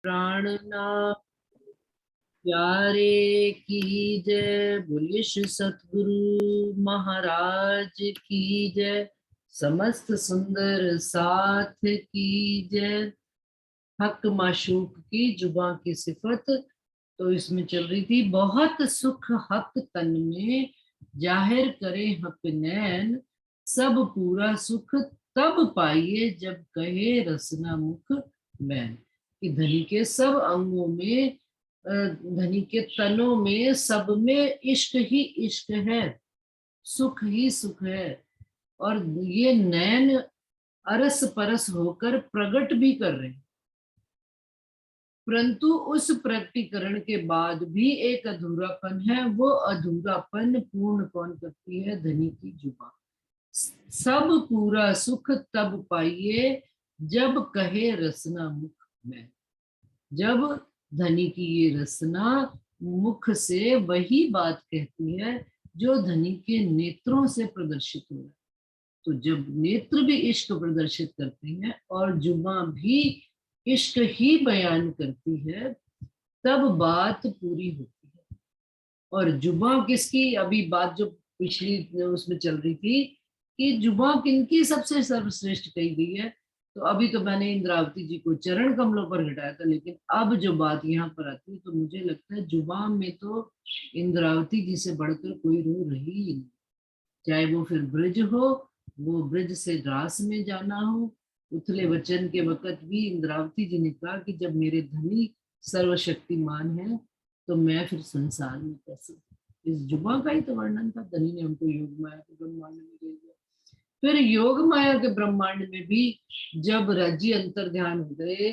प्राणनाथ प्यारे की जय। बोलिए श्री सतगुरु महाराज की जय। समस्त सुंदर साथ की जय। हक माशूक की जुबां की सिफत। तो इसमें चल रही थी, बहुत सुख हक तन में, जाहिर करे हक नैन, सब पूरा सुख तब पाइए जब कहे रसना मुख मैन। कि धनी के सब अंगों में, धनी के तनों में, सब में इश्क ही इश्क है, सुख ही सुख है। और ये नैन अरस परस होकर प्रकट भी कर रहे हैं, परंतु उस प्रकटीकरण के बाद भी एक अधूरापन है। वो अधूरापन पूर्ण कौन करती है? धनी की जुबान। सब पूरा सुख तब पाइए जब कहे रसना मुख में। जब धनी की ये रसना मुख से वही बात कहती है जो धनी के नेत्रों से प्रदर्शित हो रहा है। तो जब नेत्र भी इश्क प्रदर्शित करते हैं और जुबां भी इश्क ही बयान करती है, तब बात पूरी होती है। और जुबां किसकी, अभी बात जो पिछली उसमें चल रही थी कि जुबां किनकी सबसे सर्वश्रेष्ठ कही गई है, तो अभी तो मैंने इंद्रावती जी को चरण कमलों पर घटाया था, लेकिन अब जो बात यहाँ पर आती है तो मुझे लगता है जुबां में तो इंद्रावती जी से बढ़कर कोई रूह रही ही नहीं। चाहे वो फिर ब्रज हो, वो ब्रज से रास में जाना हो। उथले वचन के वक्त भी इंद्रावती जी ने कहा कि जब मेरे धनी सर्वशक्तिमान है तो मैं फिर संसार में कैसे। इस जुबा का ही तो वर्णन था। धनी ने हमको योग माया के ब्रह्मांड में ले लिया। फिर योग माया के ब्रह्मांड में भी जब राज्य अंतर ध्यान हो गए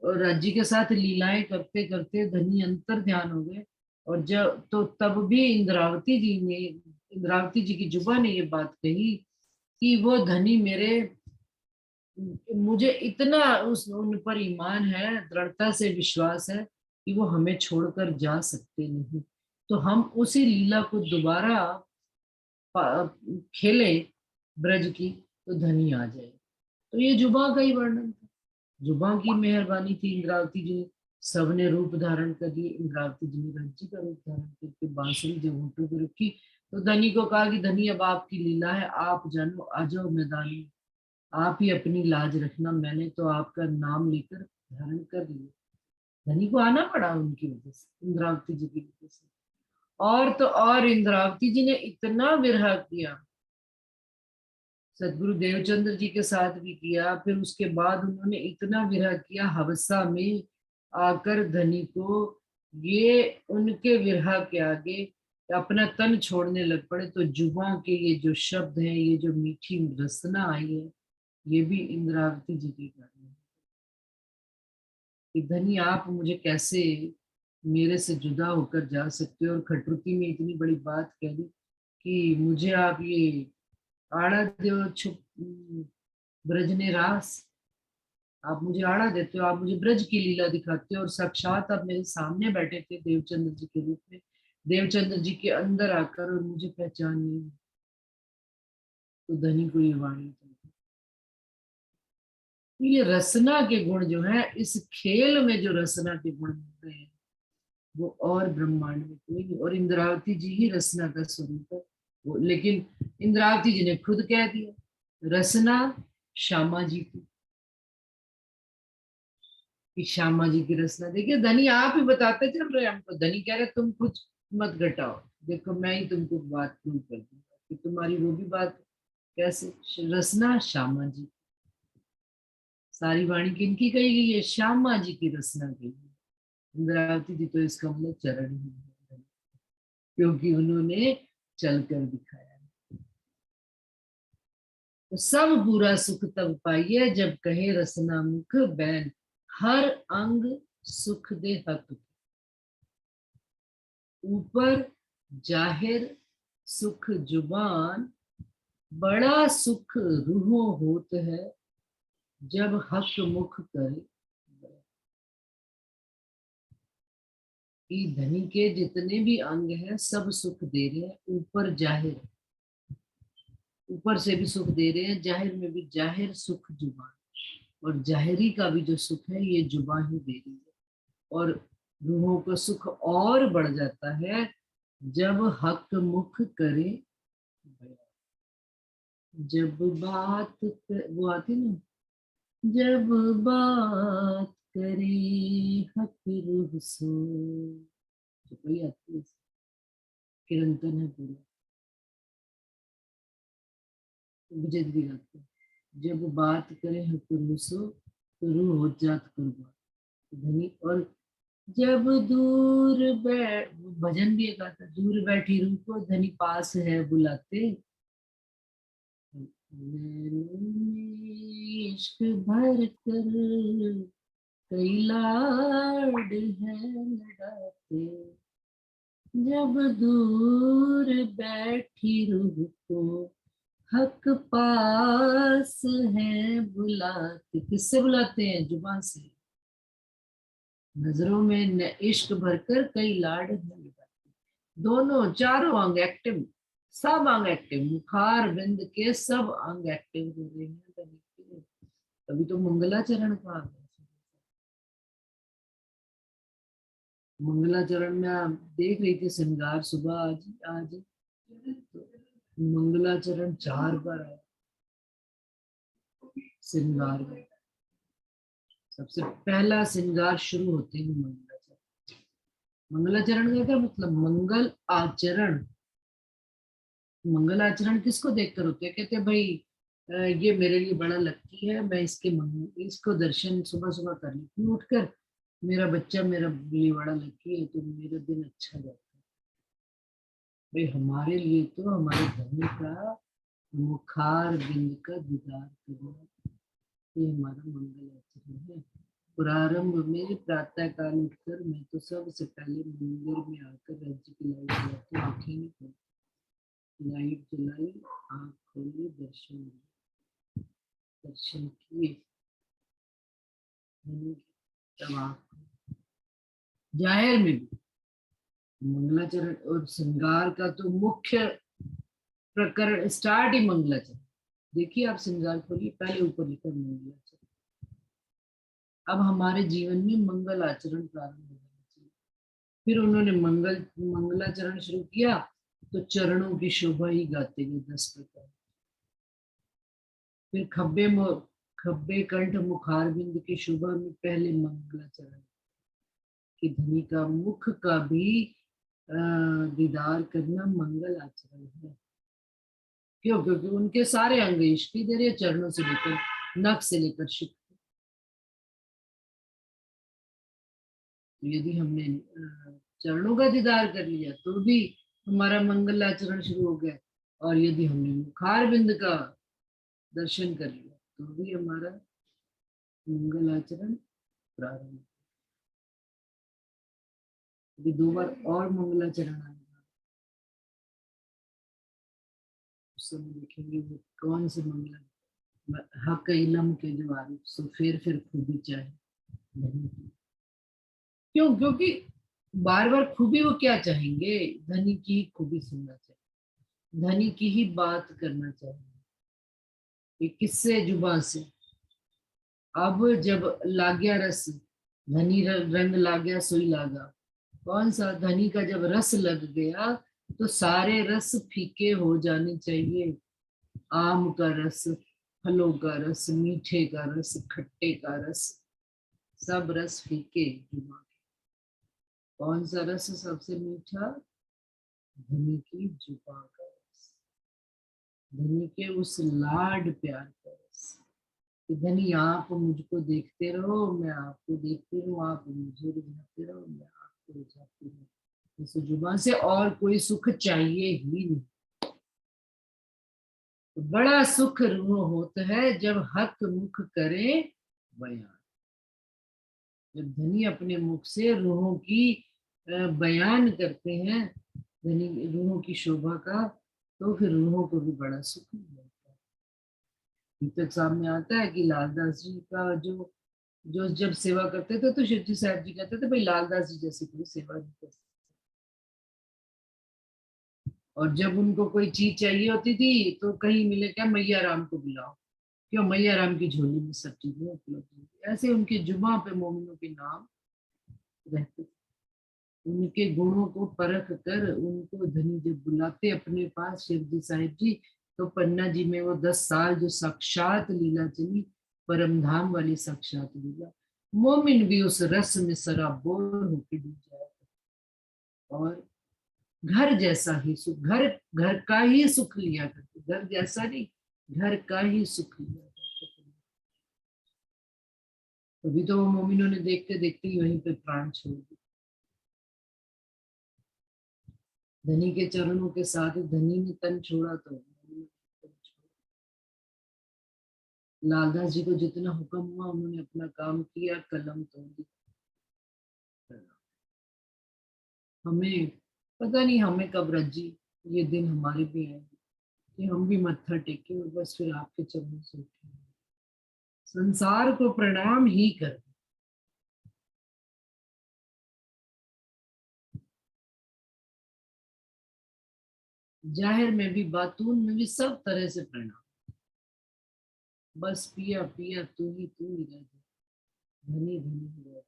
और राज्य के साथ लीलाएं करते करते धनी अंतर ध्यान हो गए, और जब तो तब भी इंद्रावती जी की जुबा ने ये बात कही कि वो धनी मेरे, मुझे इतना उस उन पर ईमान है, दृढ़ता से विश्वास है कि वो हमें छोड़कर जा सकते नहीं। तो हम उसी लीला को दोबारा खेले ब्रज की, तो धनी आ जाए। तो ये जुबा का ही वर्णन था। जुबा की मेहरबानी थी। इंद्रावती जी ने, सबने रूप धारण कर लिए। इंद्रावती जी ने राज्य का रूप धारण करके बांसुरी जब होठों पर रखी तो धनी को कहा कि धनी अब आपकी लीला है, आप जानो, आ जाओ मैदान में, आप ही अपनी लाज रखना, मैंने तो आपका नाम लेकर धारण कर लिया। धनी को आना पड़ा उनकी वजह से, इंद्रावती जी की वजह से। और तो और इंद्रावती जी ने इतना विरह किया, सदगुरु देवचंद्र जी के साथ भी किया। फिर उसके बाद उन्होंने इतना विरह किया हवसा में आकर धनी को, ये उनके विरह के आगे अपना तन छोड़ने लग पड़े। तो जुबा के ये जो शब्द हैं, ये जो मीठी रसना आई है, ये भी इंद्रावती जी के कारण है कि धनी आप मुझे कैसे मेरे से जुदा होकर जा सकते हो। और खटरुकी में इतनी बड़ी बात कह दी कि मुझे आप ये आड़ा दो छुप ब्रज ने रास, आप मुझे आड़ा देते हो, आप मुझे ब्रज की लीला दिखाते हो। और साक्षात आप मेरे सामने बैठे थे देवचंद्र जी के रूप में, देवचंद्र जी के अंदर आकर, और मुझे पहचान नहीं। तो धनी को ये वाणी थी। ये रसना के गुण जो है, इस खेल में जो रसना के गुण मिल रहे हैं, वो और ब्रह्मांड में कोई नहीं। और इंद्रावती जी ही रसना का स्वरूप है वो। लेकिन इंद्रावती जी ने खुद कह दिया रसना श्यामा जी की, कि श्यामा जी की रचना। देखिए धनी आप ही बताते चल रहे हमको। धनी कह रहे तुम कुछ मत घटाओ, देखो मैं ही तुमको बात प्रूव कर दूंगा कि तुम्हारी वो भी बात कैसे। रचना श्यामा जी, सारी वाणी किनकी कही गई है? श्यामा जी की रचना की। इंद्रावती जी तो इसका मतलब चरण ही है, क्योंकि उन्होंने चलकर दिखाया। तो सब पूरा सुख तब पाइए जब कहे रसना मुख बैन, हर अंग सुख दे हक। ऊपर जाहिर सुख जुबान, बड़ा सुख रूहों होत है, जब हक मुख करे। कि धनी के जितने भी अंग हैं सब सुख दे रहे हैं। ऊपर जाहिर, ऊपर से भी सुख दे रहे हैं, जाहिर में भी जाहिर सुख जुबान। और जाहिरी का भी जो सुख है ये जुबान ही दे रही है। और रूहों को सुख और बढ़ जाता है जब हक मुख करे बयान। जब वो आती ना, जब बात करे हक रूह सो, तो कोई आती है, किरंतन है पूरा, विजय भी गाते हैं। जब बात करे हक रूह सो, तो रूह हो जात कुर्बान धनी। और जब दूर भजन भी एक आता, दूर बैठी रूह को धनी पास है बुलाते, नैनों में इश्क भर कर कई लाड है लड़ाते, जब दूर बैठी रूह को हक पास है बुलाते। किससे बुलाते हैं? जुबान से। नजरों में इश्क भरकर कई लाड है लड़ाते। दोनों चारों अंग एक्टिव, सब अंग एक्टिव, मुखार बिंद के सब अंग एक्टिव हो रहे हैं। तभी तो मंगलाचरण कहा गया। मंगलाचरण में आप देख रही थी श्रृंगार सुबह आज आज तो मंगलाचरण 4 बार आया श्रृंगार में। सबसे पहला श्रृंगार शुरू होते ही मंगलाचरण। मंगलाचरण का क्या मतलब? मंगल आचरण। मंगल आचरण किसको देखकर होते हैं? कहते हैं भाई ये मेरे लिए बड़ा लक्की है, मैं इसको दर्शन सुबह सुबह कर लेती हूँ उठकर, मेरा बच्चा मेरा लिए बड़ा लक्की है, तो मेरा दिन अच्छा जाता है। भाई हमारे लिए तो हमारे धर्म का मुखार बिंद का दीदार करना, ये हमारा मंगल आचरण है। प्रारंभ में प्रातः काल उठकर मैं तो सबसे पहले मंदिर में आकर राज्य की लाइट जलाती, आंखें नहीं खोली, लाइट जलाई, आंख खोली, दर्शन किए, तब आंख जाहिर में भी मंगलाचरण और श्रृंगार का तो मुख्य प्रकरण स्टार्ट ही मंगलाचरण। देखिए आप श्रृंगार खोलिए, पहले ऊपर लिखा मंगलाचरण। अब हमारे जीवन में मंगल आचरण प्रारंभ हो जाना चाहिए। फिर उन्होंने मंगलाचरण शुरू किया, तो चरणों की शोभा ही गाते गए 10 प्रकार। फिर खब्बे कंठ मुखार बिंद की शोभा में पहले मंगलाचरण कि धनी का मुख का भी दीदार करना मंगल आचरण है। क्यों? क्योंकि उनके सारे अंग इश्क ही दे रहे, चरणों से लेकर नख से लेकर शिख। तो यदि हमने चरणों का दीदार कर लिया तो भी हमारा मंगल आचरण शुरू हो गया, और यदि हमने मुखार बिंद का दर्शन कर लिया तो भी हमारा मंगल आचरण प्रारंभ। अभी 2 बार और मंगलाचरण आएगा, उस समय देखेंगे वो कौन से मंगला। हक इलम के जो आरिफ सो फिर खूबी चाहे धनी की। क्यों? क्योंकि बार बार खूबी वो क्या चाहेंगे? धनी की खूबी सुनना चाहिए, धनी की ही बात करना चाहिए। ये किससे? जुबान से। अब जब लाग गया रस, धनी रंग लाग गया सोई लागा। कौन सा? धनी का जब रस लग गया तो सारे रस फीके हो जाने चाहिए। आम का रस, फलों का रस, मीठे का रस, खट्टे का रस, सब रस फीके। जुबान कौन सा रस सबसे मीठा? धनी की जुबान का रस, धनी के उस लाड प्यार का रस। कि धनी आप मुझको देखते रहो, मैं आपको देखती रहूं, आप मुझे रिझाते रहो, मैं आपको रिझाती रहूं। इस जुबान से और कोई सुख चाहिए ही नहीं। तो बड़ा सुख रूह होता है जब हक मुख करे बयान। जब धनी अपने मुख से रूहों की बयान करते हैं, धनी रूहों की शोभा का, तो फिर रूहों को भी बड़ा सुख मिलता है। दीपक सामने आता है कि लालदास जी का जो जो जब सेवा करते थे तो शिवजी साहब जी कहते थे भाई लालदास जी जैसी कोई सेवा नहीं कर सकती। और जब उनको कोई चीज चाहिए होती थी तो कहीं मिले क्या, मैया राम को बुलाओ। क्यों? मैया राम की झोली में सब चीजें उपलब्ध होती। ऐसे उनके जुबा पे मोमिनों के नाम रहते थे। उनके गुणों को परख कर उनको धनी जब बुलाते अपने पास शिवजी साहिब जी, तो पन्ना जी में वो 10 साल जो साक्षात लीला चली, परम धाम वाली साक्षात लीला, मोमिन भी उस रस में सराबोर होकर डूब जाए और घर जैसा ही सुख, घर घर का ही सुख लिया करते, घर जैसा नहीं, घर का ही सुख लिया करते। तभी तो वो मोमिनों ने देखते देखते ही वहीं पे प्राण छोड़ दिए। धनी के चरणों के साथ ही धनी ने तन छोड़ा तो लालदास जी को जितना हुक्म हुआ उन्होंने अपना काम किया, कलम तोड़ दी। हमें पता नहीं हमें कब रज्जी ये दिन हमारे भी आएंगे कि हम भी मत्था टेके और बस फिर आपके चरणों से उठे, संसार को प्रणाम ही कर। जाहिर में भी बातून में भी सब तरह से प्रणाम। बस पिया पिया तू ही रह जा, धनी धनी रह।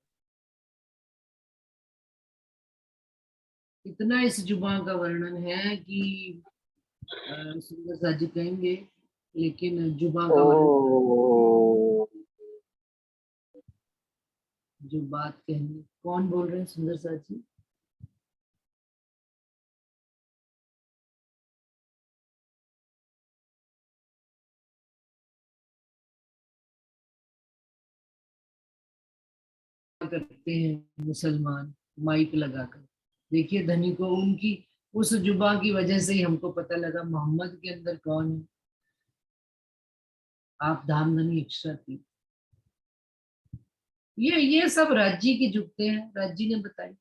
इतना इस जुबान का वर्णन है कि सुंदर सा जी कहेंगे, लेकिन जुबान का वर्णन, जो बात कहनी, कौन बोल रहे हैं सुंदर सा जी? करते हैं मुसलमान माइक लगाकर। देखिए धनी को उनकी उस जुबा की वजह से ही हमको पता लगा मोहम्मद के अंदर कौन है। आप धाम धनी इच्छा थी। ये सब राज्य की जुगते हैं, राज्य ने बताई।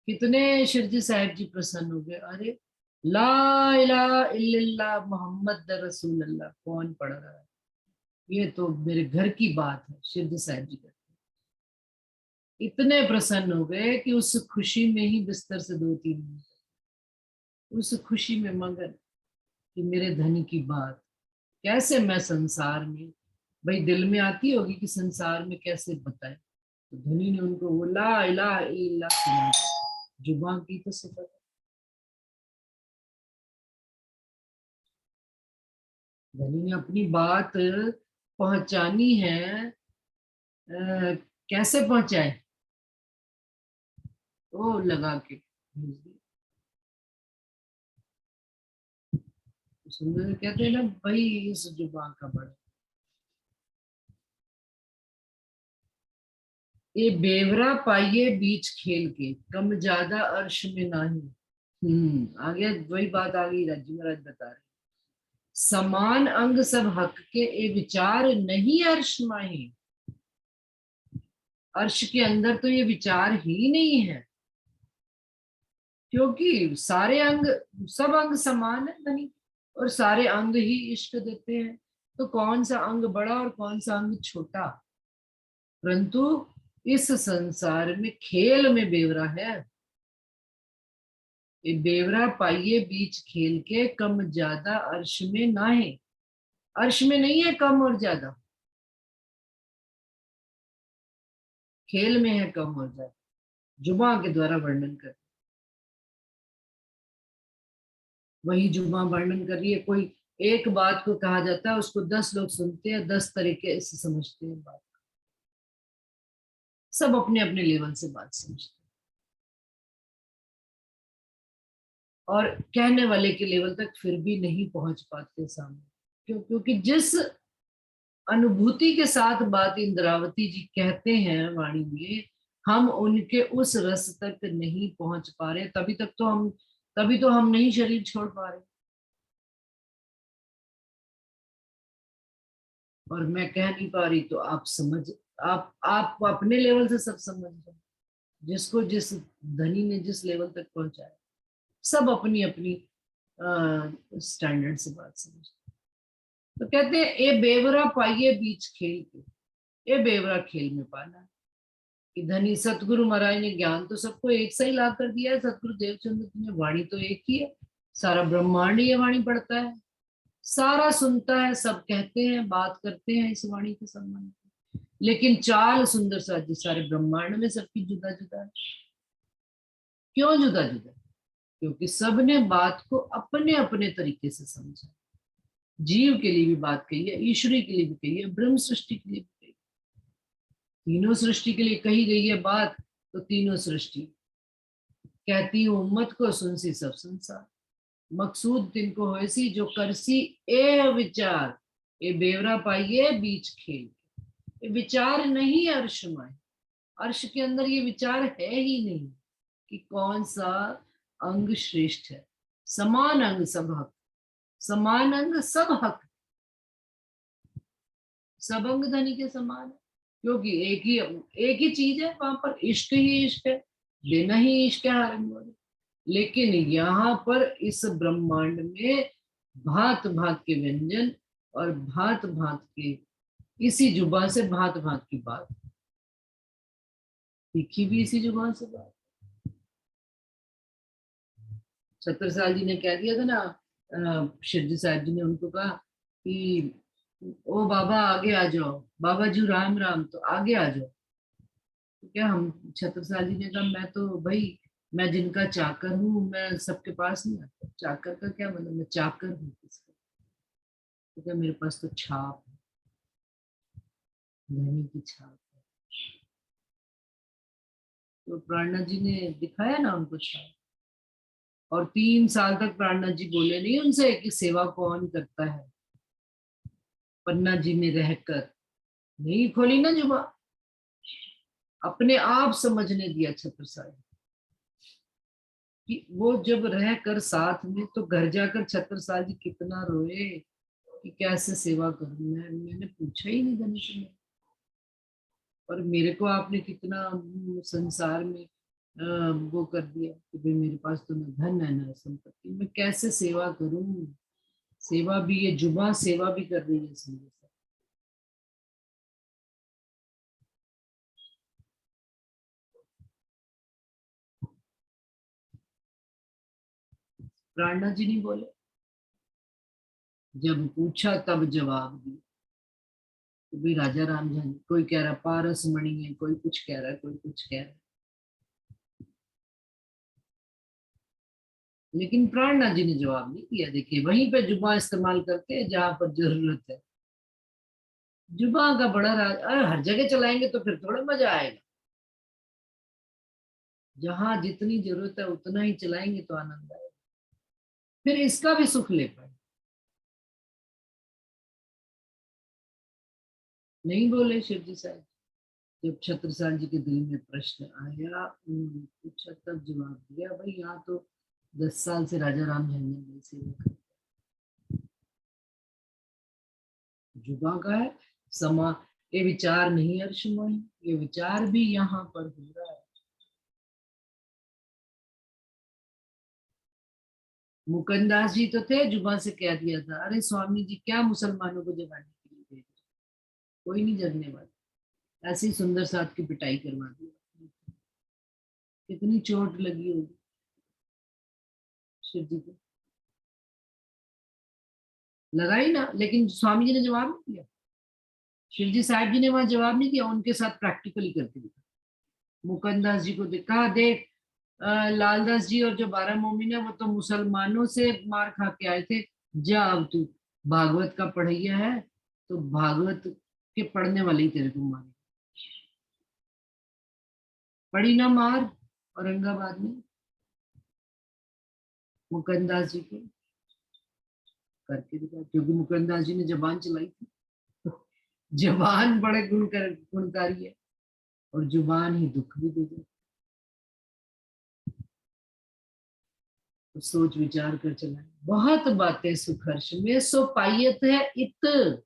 कितने शिरजी साहिब जी प्रसन्न हो गए, अरे ला इलाहा इल्लल्लाह मोहम्मद रसूल अल्लाह कौन पढ़ रहा है, ये तो मेरे घर की बात है। शिरजी साहिब जी कहते इतने प्रसन्न हो गए कि उस खुशी में ही बिस्तर से 2-3 मिनट, उस खुशी में मगन कि मेरे धनी की बात कैसे मैं संसार में, भाई दिल में आती होगी कि संसार में कैसे बताए। तो धनी ने उनको वो ला इलाहा इल्लल्लाह सुना, जुबान की तो सिफत। धनी ने अपनी बात पहुंचानी है, कैसे पहुंचाए, वो लगा के भेज दिया। सुंदर कहते हैं ना भाई इस जुबान का बड़ा, ये बेवरा पाइए बीच खेल के, कम ज्यादा अर्श में नाही। आगे वही बात आ गई, राज्य महाराज बता रहे, समान अंग सब हक के ए विचार नहीं अर्श माही। अर्श के अंदर तो ये विचार ही नहीं है, क्योंकि सारे अंग, सब अंग समान है धनी, और सारे अंग ही इष्ट देते हैं। तो कौन सा अंग बड़ा और कौन सा अंग छोटा, परंतु इस संसार में खेल में बेवरा है। ये बेवरा पाइए बीच खेल के, कम ज्यादा अर्श में ना है। अर्श में नहीं है कम और ज्यादा, खेल में है कम और ज्यादा। जुबा के द्वारा वर्णन कर, वही जुबा वर्णन कर रही है। कोई एक बात को कहा जाता है, उसको 10 लोग सुनते हैं, 10 तरीके से समझते हैं बात, सब अपने अपने लेवल से बात समझते हैं, और कहने वाले के लेवल तक फिर भी नहीं पहुंच पाते सामने। क्योंकि जिस अनुभूति के साथ बात इंद्रावती जी कहते हैं वाणी में, हम उनके उस रस तक नहीं पहुंच पा रहे, तभी तो हम नहीं शरीर छोड़ पा रहे। और मैं कह नहीं पा रही तो आप समझ, आप अपने लेवल से सब समझ रहे, जिसको जिस धनी ने जिस लेवल तक पहुंचाया, सब अपनी अपनी स्टैंडर्ड से बात समझ। तो कहते हैं ए बेवरा पाइए बीच खेल के, ये बेवरा खेल में पाना है। कि धनी सतगुरु महाराज ने ज्ञान तो सबको एक सा ही ला कर दिया है, सतगुरु देवचंद्र ने वाणी तो एक ही है, सारा ब्रह्मांड ये वाणी पढ़ता है, सारा सुनता है, सब कहते हैं बात करते हैं इस वाणी के संबंध में। लेकिन चाल सुंदर साज सारे ब्रह्मांड में सबकी जुदा जुदा है। क्यों जुदा जुदा? क्योंकि सबने बात को अपने अपने तरीके से समझा। जीव के लिए भी बात कही है, ईश्वरी के लिए भी कही है, ब्रह्म सृष्टि के लिए भी कही है। तीनों सृष्टि के लिए कही गई है बात, तो तीनों सृष्टि कहती हूँ उम्मत को सुनसी सब संसार। मकसूद तिनको होएसी जो करसी ए विचार, ये बेवरा पाइए बीच खेल। ये विचार नहीं अर्श में, अर्श के अंदर ये विचार है ही नहीं कि कौन सा अंग श्रेष्ठ है। समान अंग सब हक, समान अंग सब हक, सब अंग धनी के समान है। क्योंकि एक ही चीज है, वहां पर इश्क ही इश्क है, देना ही इश्क है हर अंग वाले। लेकिन यहाँ पर इस ब्रह्मांड में भांत भांत के व्यंजन और भांत भांत के, इसी जुबान से भांत भांत की बात, लिखी भी इसी जुबान से बात। छत्रसाल जी ने कह दिया था ना, शिरडी साहब जी ने उनको कहा कि ओ बाबा आगे आ जाओ, बाबा जी राम राम, तो आगे आ जाओ। तो क्या हम, छत्रसाल जी ने कहा मैं तो भाई, मैं जिनका चाकर हूँ, मैं सबके पास नहीं आता। चाकर का क्या मतलब, मैं चाकर हूँ किसका? तो क्या मेरे पास तो छाप है, धनी की छाप है। तो प्राणनाथ जी ने दिखाया ना उनको छाप। और 3 साल तक प्राणनाथ जी बोले नहीं उनसे कि सेवा कौन करता है। पन्ना जी ने रहकर नहीं खोली ना जुबान, अपने आप समझने दिया छत्रसाल कि वो जब रह कर साथ में, तो घर जाकर छत्रसाल जी कितना रोए कि कैसे सेवा करूं मैंने पूछा ही नहीं धनी से। और मेरे को आपने कितना संसार में वो कर दिया कि भाई मेरे पास तो न धन है न संपत्ति, मैं कैसे सेवा करूं। सेवा भी, ये जुबान सेवा भी कर रही है समझे। प्राणनाथ जी नहीं बोले, जब पूछा तब जवाब दिया कि भाई राजा राम जान, कोई कह रहा पारस मणि है, कोई कुछ कह रहा है, कोई कुछ कह रहा है। लेकिन प्राणनाथ जी ने जवाब नहीं दिया। देखिए वहीं पे जुबान इस्तेमाल करते हैं जहां पर जरूरत है। जुबान का बड़ा राज, अरे हर जगह चलाएंगे तो फिर थोड़ा मजा आएगा। जहां जितनी जरूरत है उतना ही चलाएंगे तो आनंद आएगा, फिर इसका भी सुख ले पाए। नहीं बोले शिव जी साहब। जब छत्रसाल जी के दिल में प्रश्न आया, उन्होंने पूछा तब जवाब दिया। भाई यहाँ तो 10 साल से राजा राम झंझन नहीं सेवा कर, जुबा का है समा, ये विचार नहीं अर्शमय, ये विचार भी यहाँ पर हो रहा है। मुकुंदास जी तो थे, जुबा से कह दिया था अरे स्वामी जी क्या मुसलमानों को जगाने के लिए भेज रहे? कोई नहीं जगने वाला। ऐसी सुंदर साथ की पिटाई करवा दी। कितनी चोट लगी होगी शिव जी को, लगाई ना, लेकिन स्वामी जी ने जवाब नहीं दिया। शिव जी साहब जी ने वहां जवाब नहीं दिया, उनके साथ प्रैक्टिकली करके दिखा। मुकुंदास जी को कहा देख, लालदास जी और जो 12 मोमिन है वो तो मुसलमानों से मार खा के आए थे। जा अब तू भागवत का पढ़ैया है, तो भागवत के पढ़ने वाले ही तेरे को मारे। पड़ी ना मार औरंगाबाद में मुकुंदास जी को, करके दिखा। क्योंकि मुकुंदास जी ने जबान चलाई थी। जबान बड़े गुणकारी है, और जुबान ही दुख भी दे दे। तो सोच विचार कर चलाए, बहुत बातें सुख हर्ष में, सो पायत है इत,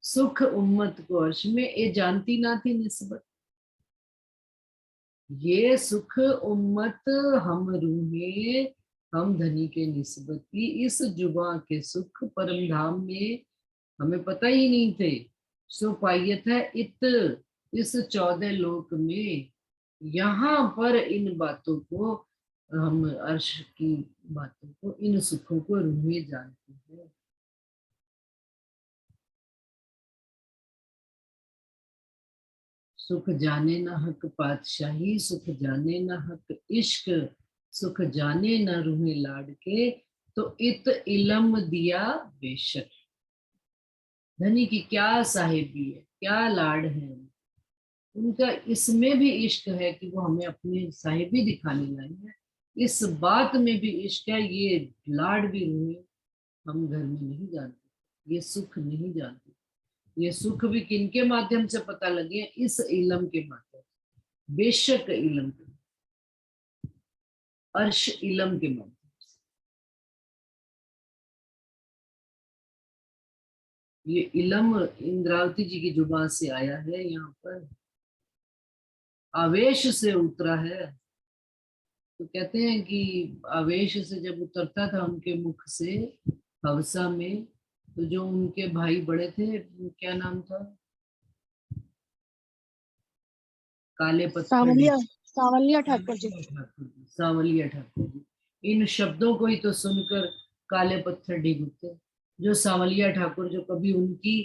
सुख उम्मत को अर्श में, ये जानती ना थी निस्बत। ये सुख उम्मत हम रूहे, हम धनी के निस्बती, इस जुबा के सुख परम धाम में हमें पता ही नहीं थे। सो पायत है इत, इस 14 लोक में, यहाँ पर इन बातों को, हम अर्श की बातों को, इन सुखों को रूहे जानते हैं। सुख जाने न हक पातशाही, सुख जाने न हक इश्क, सुख जाने न रूहे लाड के, तो इत इलम दिया बेशक। धनी की क्या साहिबी है, क्या लाड है उनका, इसमें भी इश्क है कि वो हमें अपनी साहिबी दिखाने लाई है, इस बात में भी इश्क है। ये लाड भी रूहे हम घर में नहीं जानते, ये सुख नहीं जानते। ये सुख भी किनके माध्यम से पता लगे, इस इलम के माध्यम से, बेशक इलम के, अर्श इलम के माध्यम से। ये इलम इंद्रावती जी की जुबान से आया है, यहाँ पर आवेश से उतरा है। तो कहते हैं कि आवेश से जब उतरता था उनके मुख से हवसा में, तो जो उनके भाई बड़े थे, क्या नाम था, काले पत्थर, सांवलिया ठाकुर जी। सांवलिया ठाकुर जी। इन शब्दों को ही तो सुनकर काले पत्थर डिग उठते। जो सांवलिया ठाकुर, जो कभी उनकी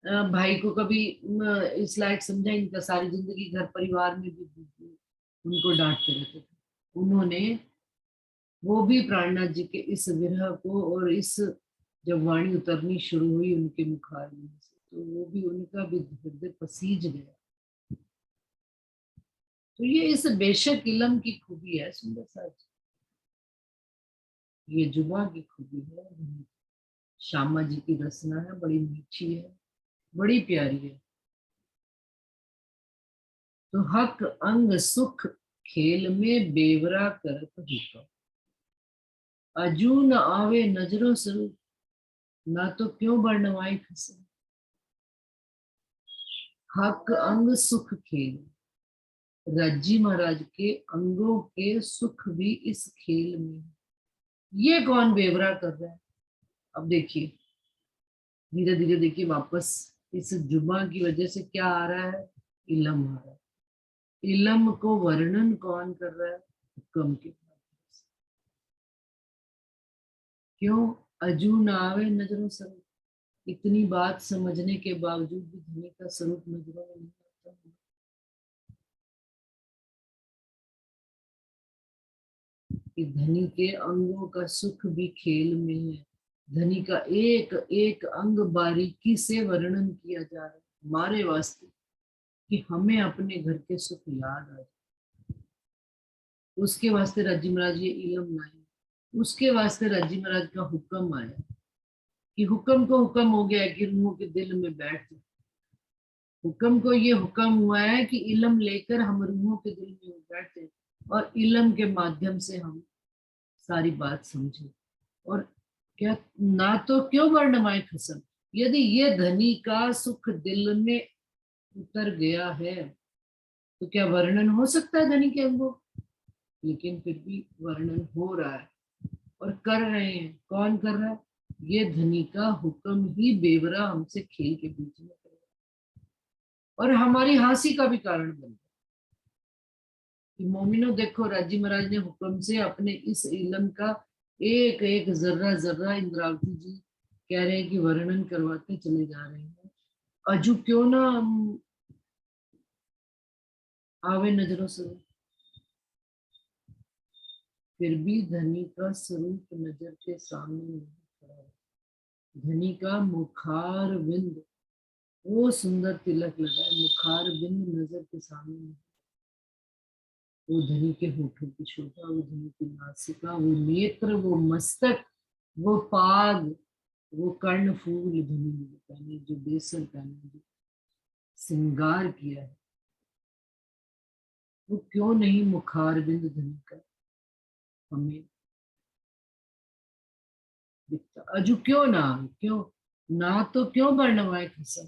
भाई को कभी इस लायक समझा, इनका सारी जिंदगी घर परिवार में भी उनको डांटते रहते थे, उन्होंने, वो भी प्राणनाथ जी के इस विरह को, और इस जब वाणी उतरनी शुरू हुई उनके मुखार में से, तो वो भी, उनका भी हृदय पसीज गया। तो ये इस बेशक इलम की खूबी है, सुंदर सा, ये जुबा की खूबी है। श्यामा जी की रचना है, बड़ी मीठी है, बड़ी प्यारी है। तो हक अंग सुख खेल में बेवरा करत हुक्म, अजू न आवे नजरों स्वरूप, ना तो क्यों बरनवाई खसे। हक अंग सुख खेल, रज्जी महाराज के अंगों के सुख भी इस खेल में। ये कौन बेवरा कर रहा है? अब देखिए, धीरे धीरे देखिए, वापस इस जुबा की वजह से क्या आ रहा है, इलम आ रहा है। इलम को वर्णन कौन कर रहा है, हुक्म के माध्यम से। क्यों, अजू न आवे नजरों स्वरूप, इतनी बात समझने के बावजूद भी धनी का स्वरूप नजरों में नहीं आता। कि धनी के अंगों का सुख भी खेल में है, धनी का एक एक अंग बारीकी से वर्णन किया जा रहा है हमारे वास्ते, कि हमें अपने घर के सुख याद आ जाए। उसके वास्ते राजी महाराज ये इलम लाए, उसके वास्ते राजी महाराज का हुक्म आया, कि हुक्म को हुक्म हो गया कि रूहों के दिल में बैठ जाए। हुक्म को ये हुक्म हुआ है कि इलम लेकर हम रूहों के दिल में बैठे, और इलम के माध्यम से हम सारी बात समझे। और क्या, ना तो क्यों वर्णमाए खसम, यदि ये धनी का सुख दिल में उतर गया है, तो क्या वर्णन हो सकता है धनी के अंगों? लेकिन फिर भी वर्णन हो रहा है, और कर रहे हैं। कौन कर रहा है? ये धनी का हुक्म ही बेवरा हमसे खेल के बीच में कर रहा है, और हमारी हंसी का भी कारण बन गया कि मोमिनो देखो, राजी महाराज ने हुक्म से अपने इस इलम का एक एक जर्रा जर्रा इंद्रावती जी कह रहे हैं कि वर्णन करवाते चले जा रहे हैं। अजू क्यों ना आवे नजरों से, फिर भी धनी का स्वरूप नजर के सामने नहीं खड़ा है। धनी का मुखार बिंद, वो सुंदर तिलक लगा है, मुखार बिंद नजर के सामने नहीं। वो धनी के होठों की शोभा, वो धनी की नासिका, वो नेत्र, वो मस्तक, वो पाग, वो कर्णफूल धनी ने पहने, जो बेसन पहने, जो श्रृंगार किया है, वो क्यों नहीं मुखार बिंद धनी का हमें दिखता? अजू क्यों ना, क्यों ना, तो क्यों वर्णवाए खसम,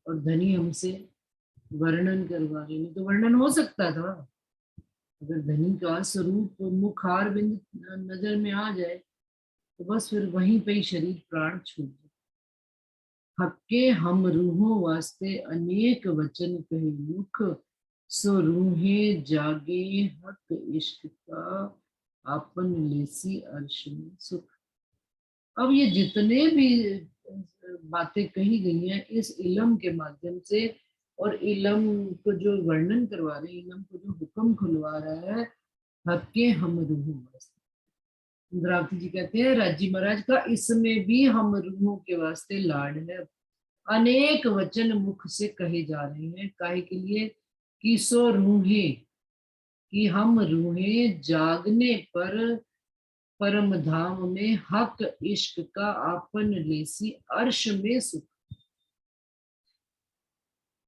और धनी हमसे वर्णन करवा रहे, नहीं तो वर्णन हो सकता था। अगर धनी का स्वरूप मुखार बिंद नजर में आ जाए, तो बस फिर वहीं पे ही शरीर प्राण छूट जाए। हक्के हम रूहों वास्ते अनेक वचन कहे मुख, सो रूहें जागे हक इश्क का, आपन लेसी अर्श में सुख। अब ये जितने भी बातें कही गई हैं इस इलम के माध्यम से, और इलम को जो वर्णन करवा रहे हैं, इलम को जो हुक्म खुलवा रहा है, हक हम रूह वास्ते। इंद्रावती जी कहते हैं राजी महाराज का इसमें भी हम रूहों के वास्ते लाड है। अनेक वचन मुख से कहे जा रहे हैं, काहे के लिए कि सो रूहें, कि हम रूहें जागने पर परम धाम में हक इश्क का आपन लेसी अर्श में सुख।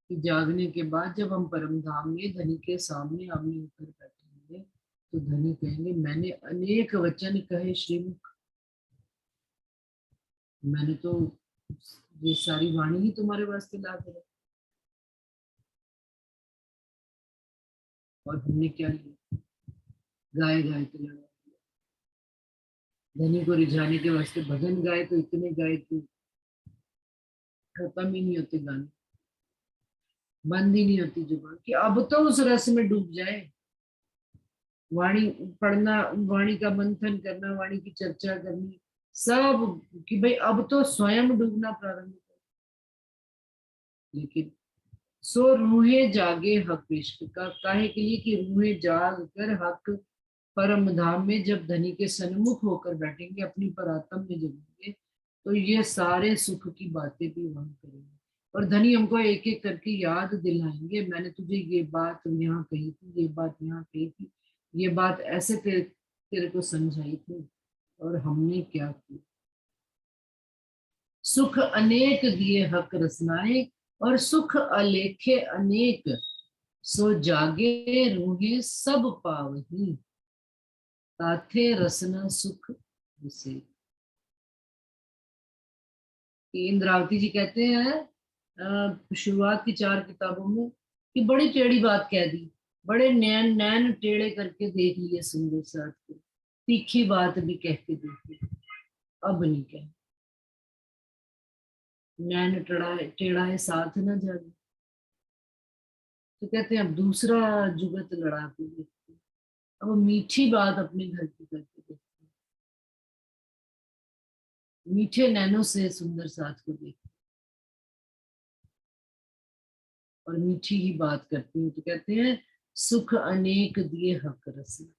कि जागने के बाद जब हम परम धाम में धनी के सामने आमने होकर बैठेंगे तो धनी कहेंगे मैंने अनेक वचन कहे श्रीमुख, मैंने तो ये सारी वाणी ही तुम्हारे वास्ते ला दे। और हमने क्या लिया, गाए गाए तो लड़ा, धनी को रिझाने के वास्ते भजन गाए तो इतने गाए कि खत्म ही नहीं होते गाने, बंद ही नहीं होती जुबान, कि अब तो उस रस में डूब जाए। वाणी पढ़ना, वाणी का मंथन करना, वाणी की चर्चा करनी, सब कि भाई अब तो स्वयं डूबना प्रारंभ कर। लेकिन सो रूहें जागे हक इश्क का, काहे के लिए कि रूहें जाग कर हक परम धाम में जब धनी के सन्मुख होकर बैठेंगे, अपनी परात्म में जगेंगे, तो ये सारे सुख की बातें भी वहां करेंगे। और धनी हमको एक एक करके याद दिलाएंगे, मैंने तुझे ये बात यहाँ कही थी, ये बात यहाँ कही थी, ये बात ऐसे तेरे तेरे को समझाई थी और हमने क्या किया। सुख अनेक दिए हक रसनाए और सुख अलेखे अनेक, सो जागे रूहे सब पावही, ताथे रसना सुख विसे। इंद्रावती जी कहते हैं शुरुआत की 4 किताबों में कि बड़ी टेढ़ी बात कह दी, बड़े नैन नैन टेढ़े करके देख लिए सुंदर साथ को, तीखी बात भी कह के देख ली, अब नहीं कह, नैन टेढ़ा है साथ ना जागे। तो कहते हैं अब दूसरा जुगत लड़ा के देखते हैं, अब मीठी बात अपने घर की करके देखते हैं, मीठे नैनों से सुंदर साथ को देखते और मीठी ही बात करती हूँ। तो कहते हैं सुख अनेक दिए हक रसना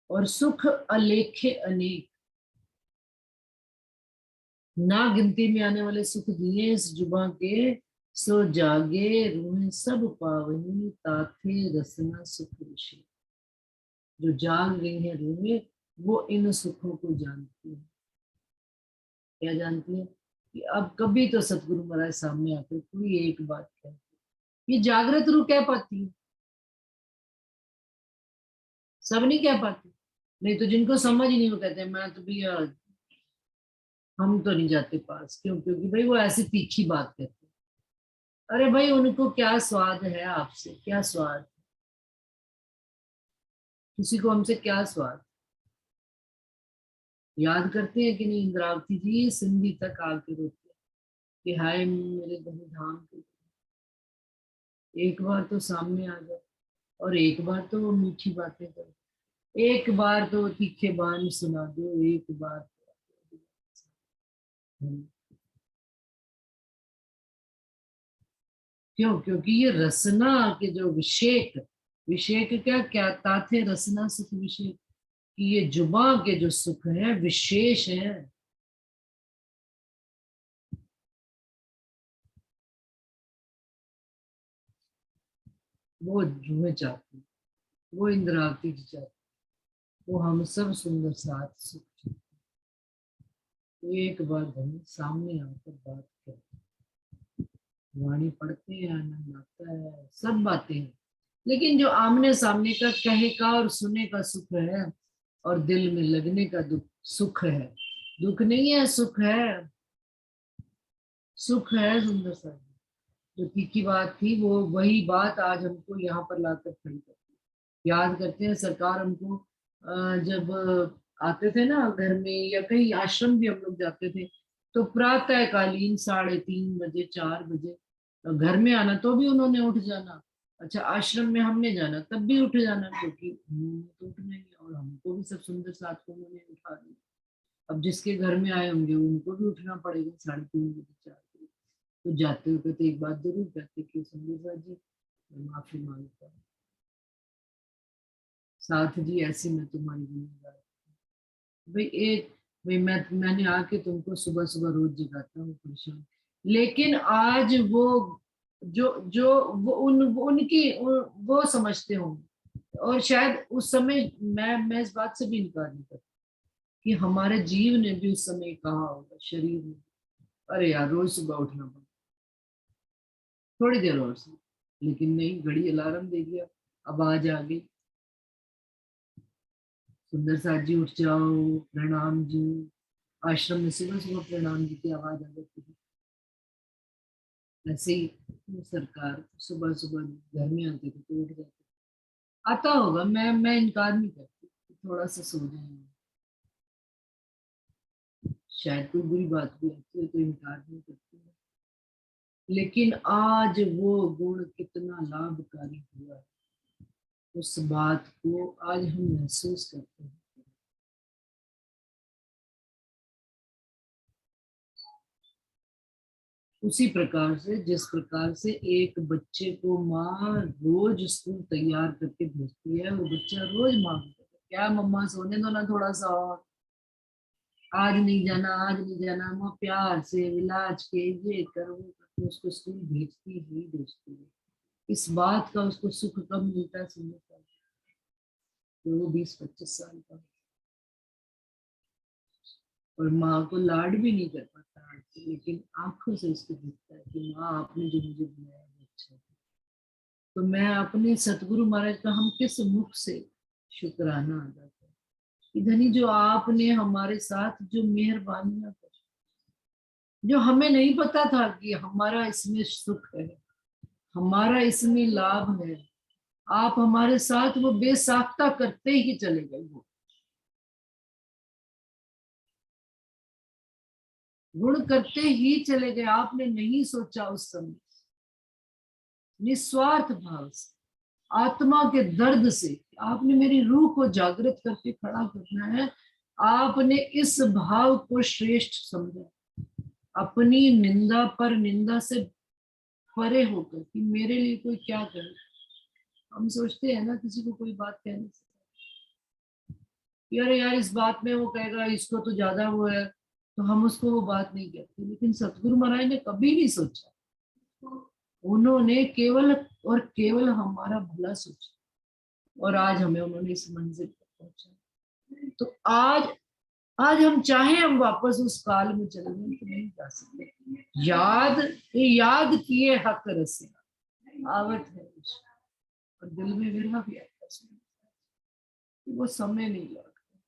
और सुख अलेखे अनेक, ना गिनती में आने वाले सुख दिए इस जुबां के, सो जागे रूहें सब पावनी, ताथे रसना सुख विषय। जो जाग गई है रूहें वो इन सुखों को जानती है। क्या जानती है कि अब कभी तो सतगुरु महाराज सामने आकर कोई एक बात कहती, ये जागृत रूह कह पाती है, सब नहीं कह पाती। नहीं तो जिनको समझ ही नहीं वो कहते हैं मैं तो भैया हम तो नहीं जाते पास, क्यों, क्योंकि भाई वो ऐसी तीखी बात कहते हैं। अरे भाई उनको क्या स्वाद है आपसे, क्या स्वाद, किसी को हमसे क्या स्वाद। याद करते हैं कि नहीं इंद्रावती जी सिंधी तक आके रोते कि हाय मेरे धनी धाम के, एक बार तो सामने आ जाए और एक बार तो वो मीठी बातें करो, एक बार तो तीखे बान सुना दो, एक बार तो। क्यों, क्योंकि ये रसना के जो विषेक, विषेक क्या क्या ताथे रसना सुख विषेक, कि ये जुबां के जो सुख है विशेष है। वो जुए चाहती, वो इंद्रावती जी चाहती, वो हम सब सुंदर साथ सुख चाहते। एक बार धनी सामने आकर बात करते, वाणी पढ़ते हैं, आनंद आता है, सब बातें हैं, लेकिन जो आमने सामने का कहे का और सुने का सुख है और दिल में लगने का दुख सुख है, दुख नहीं है सुख है, सुख है सुंदर सा। जो तीखी बात थी वो वही बात आज हमको यहाँ पर लाकर खड़ी करती है। याद करते हैं सरकार हमको जब आते थे ना घर में या कहीं आश्रम भी हम लोग जाते थे, तो प्रातः कालीन 3:30 बजे 4 बजे घर में आना, तो भी उन्होंने उठ जाना। अच्छा आश्रम में हमने जाना तब भी उठ जाना, क्योंकि उन्होंने तो उठना ही है और हमको भी सब सुंदर साथ को उन्होंने उठा दिया। अब जिसके घर में आए होंगे उनको भी उठना पड़ेगा 3:30 बजे 4 बजे। तो जाते हुए तो एक बात जरूर कहते कि संदेशा जी मैं माफी मांगता हूँ, साथ जी ऐसी मैं तुम्हारी गुनहगार भाई। एक भाई मैंने आके तुमको सुबह सुबह रोज जगाता हूँ परेशान, लेकिन आज वो जो जो वो उनकी वो समझते होंगे, और शायद उस समय मैं इस बात से भी इनकार नहीं करता कि हमारे जीव ने भी उस समय कहा होगा शरीर ने, अरे यार रोज सुबह उठना पड़ा, थोड़ी देर और से, लेकिन नहीं, घड़ी अलार्म दे दिया, अब आज आ गई, सुंदर साथ जी उठ जाओ, प्रणाम जी। आश्रम में सुबह सुबह प्रणाम जी की आवाज आ जाती है। ऐसे ही सरकार सुबह सुबह घर में आते थे तो उठ जाते, आता होगा, मैं इनकार नहीं करती, थोड़ा सा सो जाए, शायद कोई बुरी बात भी आती है तो इनकार नहीं करती है। लेकिन आज वो गुण कितना लाभकारी हुआ, उस बात को आज हम महसूस करते हैं। उसी प्रकार से जिस प्रकार से एक बच्चे को माँ रोज स्कूल तैयार करके भेजती है, वो बच्चा रोज मांगता है क्या मम्मा सोने दो ना थोड़ा सा और, आज नहीं जाना, आज नहीं जाना, माँ प्यार से इलाज के ये कर वो करके उसको स्कूल भेजती ही भेजती है। इस बात का उसको सुख कब मिलता है समझता है, तो वो 20-25 साल का, और माँ को लाड भी नहीं कर पाता आज से, लेकिन आंखों से उसको दिखता है कि माँ आपने जो मुझे बनाया वो अच्छा है। तो मैं अपने सतगुरु महाराज का हम किस मुख से शुक्राना अदा करें कि धनी जो आपने हमारे साथ जो मेहरबानियां करी, जो हमें नहीं पता था कि हमारा इसमें सुख है, हमारा इसमें लाभ है, आप हमारे साथ वो बेसाख्ता करते ही चले गए, वो गुण करते ही चले गए। आपने नहीं सोचा उस समय, निस्वार्थ भाव से, आत्मा के दर्द से, आपने मेरी रूह को जागृत करके खड़ा करना है, आपने इस भाव को श्रेष्ठ समझा, अपनी निंदा पर निंदा से परे होकर कि मेरे लिए कोई क्या करे। हम सोचते हैं ना किसी को कोई बात कहने से, यार यार इस बात में वो कहेगा इसको तो ज्यादा वो है, तो हम उसको वो बात नहीं कहते, लेकिन सतगुरु महाराज ने कभी नहीं सोचा, उन्होंने केवल और केवल हमारा भला सोचा, और आज हमें उन्होंने इस मंजिल पर पहुंचा। तो आज आज हम चाहे हम वापस उस काल में चले जाए तो नहीं जा सकते। याद किए हक रसिया आवत है और दिल में विरह भी आता है, वो समय नहीं लौटता,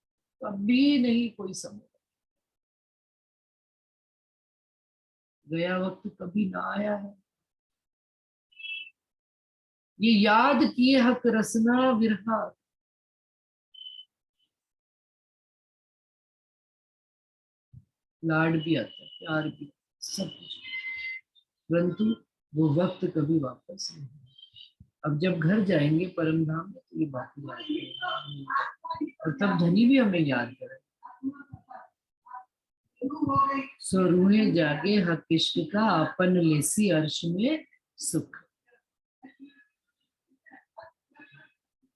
कभी नहीं कोई समय, गया वक्त कभी ना आया है। ये याद किए हक रसना विरहा, लाड भी आता है, प्यार भी, सब कुछ, परंतु वो वक्त कभी वापस नहीं। अब जब घर जाएंगे परम धाम में तो ये बात याद करेंगे, और तब धनी भी हमें याद करें। सो रूहे जागे हक इश्क का, अपन लेसी अर्श में सुख।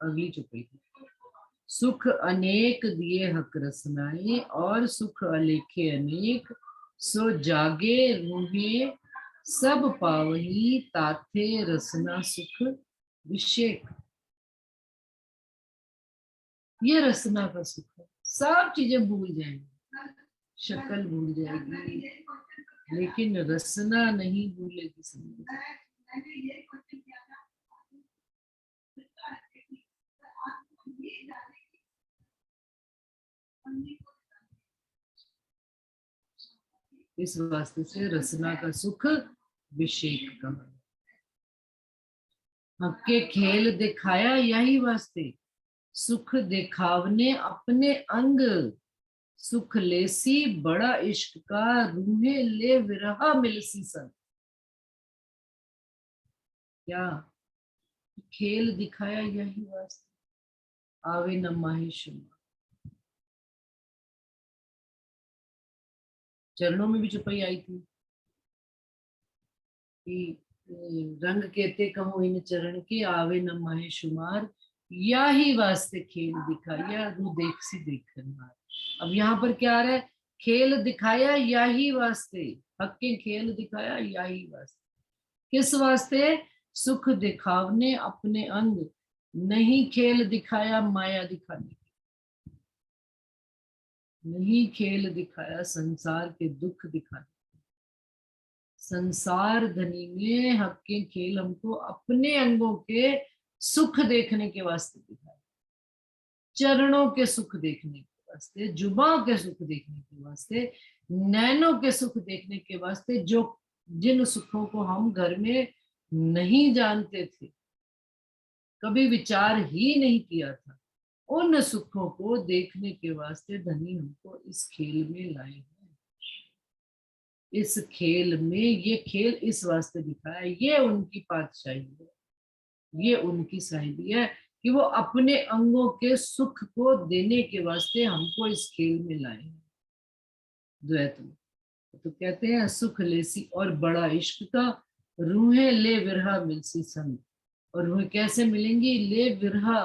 अगली चुपड़ी, सुख अनेक दिए हक रसनाए, और सुख अलेखे अनेक, सो जागे रूहे सब पावही, ताथे रसना सुख विषेक। ये रसना का सुख है, सब चीजें भूल जाएंगी, शक्ल भूल जाएगी, लेकिन रसना नहीं भूलेगी समझ। इस वास्ते से रसना का सुख विषेक का, हक्के खेल दिखाया यही वास्ते, सुख दिखावने अपने अंग, सुख लेसी बड़ा इश्क का, रूहे ले विरहा मिलसी संग। क्या खेल दिखाया यही वास्ते, आवे न माही शुमा। चरणों में भी चुपाई आई थी, कि रंग कहते कहो इन चरण के आवे न माहे शुमार, या ही वास्ते खेल दिखाया रू देख सी देखन हार। अब यहाँ पर क्या आ रहा है, खेल दिखाया या ही वास्ते, हक के खेल दिखाया या ही वास्ते। किस वास्ते, सुख दिखावने अपने अंग, नहीं खेल दिखाया माया दिखाने, नहीं खेल दिखाया संसार के दुख दिखाने। संसार धनी ने हक के खेल हमको अपने अंगों के सुख देखने के वास्ते दिखाया, चरणों के सुख देखने के वास्ते, जुबां के सुख देखने के वास्ते, नैनों के सुख देखने के वास्ते, जो जिन सुखों को हम घर में नहीं जानते थे, कभी विचार ही नहीं किया था, उन सुखों को देखने के वास्ते धनी हमको इस खेल में लाए हैं। इस खेल में, ये खेल इस वास्ते दिखाया, ये उनकी पातशाही है, ये उनकी साहिबी है कि वो अपने अंगों के सुख को देने के वास्ते हमको इस खेल में लाए हैं। द्वैत में तो कहते हैं सुख लेसी और बड़ा इश्क का, रूहें ले विरहा मिलसी संग। और रूहें कैसे मिलेंगी, ले विरहा,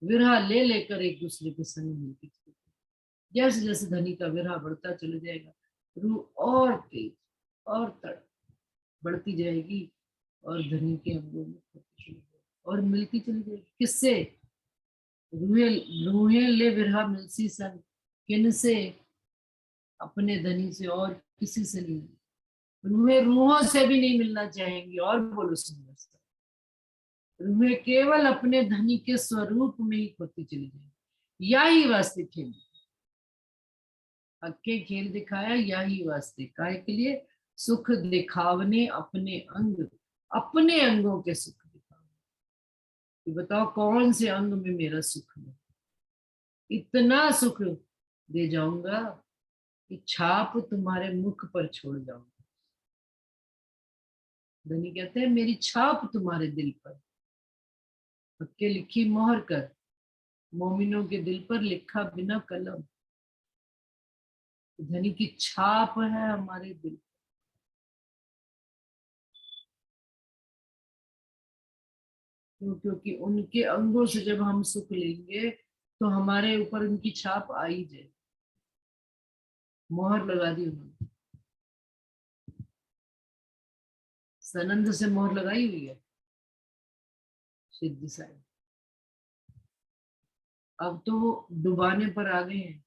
विरहा ले लेकर एक दूसरे के संग मिलती। जैसे जैसे धनी का विरहा बढ़ता चला जाएगा, रूह और तेज और तड़प बढ़ती जाएगी, और धनी के अंगों में और मिलती चली जाएगी। किससे, रूहें रूहें ले विरहा मिलसी संग, किन से, अपने धनी से और किसी से नहीं। रूहें रूहों से भी नहीं मिलना चाहेंगी, और बोलो सुंदर सा, रूहें केवल अपने धनी के स्वरूप में ही खोती चली जाएंगी। या ही वास्ते खेल, हक्के खेल दिखाया या ही वास्ते, काय के लिए, सुख दिखावने अपने अंग, अपने अंगों के सुख दिखाओ। बताओ कौन से अंग में मेरा सुख है, इतना सुख दे जाऊंगा कि छाप तुम्हारे मुख पर छोड़ जाऊंगा। धनी कहते हैं मेरी छाप तुम्हारे दिल पर, हक्के लिखी मोहर कर, मोमिनों के दिल पर लिखा बिना कलम। धनी की छाप है हमारे दिल, क्योंकि उनके अंगों से जब हम सुख लेंगे तो हमारे ऊपर उनकी छाप आ ही जाए, मोहर लगा दी उन्होंने। सनंद से मोहर लगाई हुई है सिद्धि साहिब। अब तो वो डुबाने पर आ गए हैं,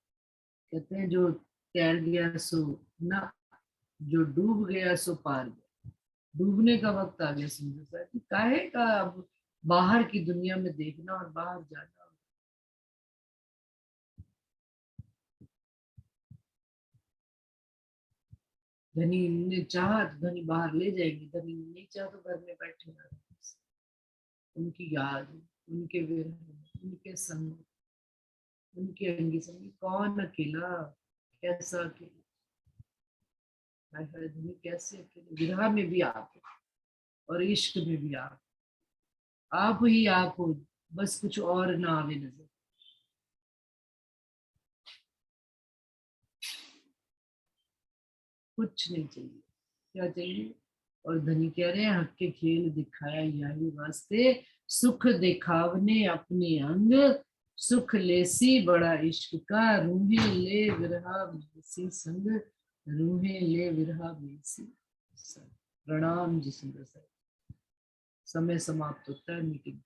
कहते हैं जो तैर गया सो ना, जो डूब गया सो पार गया। डूबने का वक्त आ गया सुंदर साहब कि काहे का अब बाहर की दुनिया में देखना और बाहर जाना। धनी ने चाहा तो धनी बाहर ले जाएंगे, धनी ने नहीं चाहा तो घर में बैठे रहे। उनकी याद, उनके विरह, उनके संग, उनके अंगी संगी, कौन अकेला, कैसा अकेला, धनी कैसे अकेले, विरह में भी आप और इश्क में भी आप ही आप हो, बस कुछ और ना आवे नजर। कुछ नहीं चाहिए, क्या चाहिए, और धनी कह रहे हैं हक के खेल दिखाया यही वास्ते, सुख दिखावने अपने अंग, सुख लेसी बड़ा इश्क का, रूहें ले विरहा मेसी संग, रूहें ले विरहा मेसी संग। प्रणाम जी सुंदर साहब, समय समाप्त होता है मीटिंग।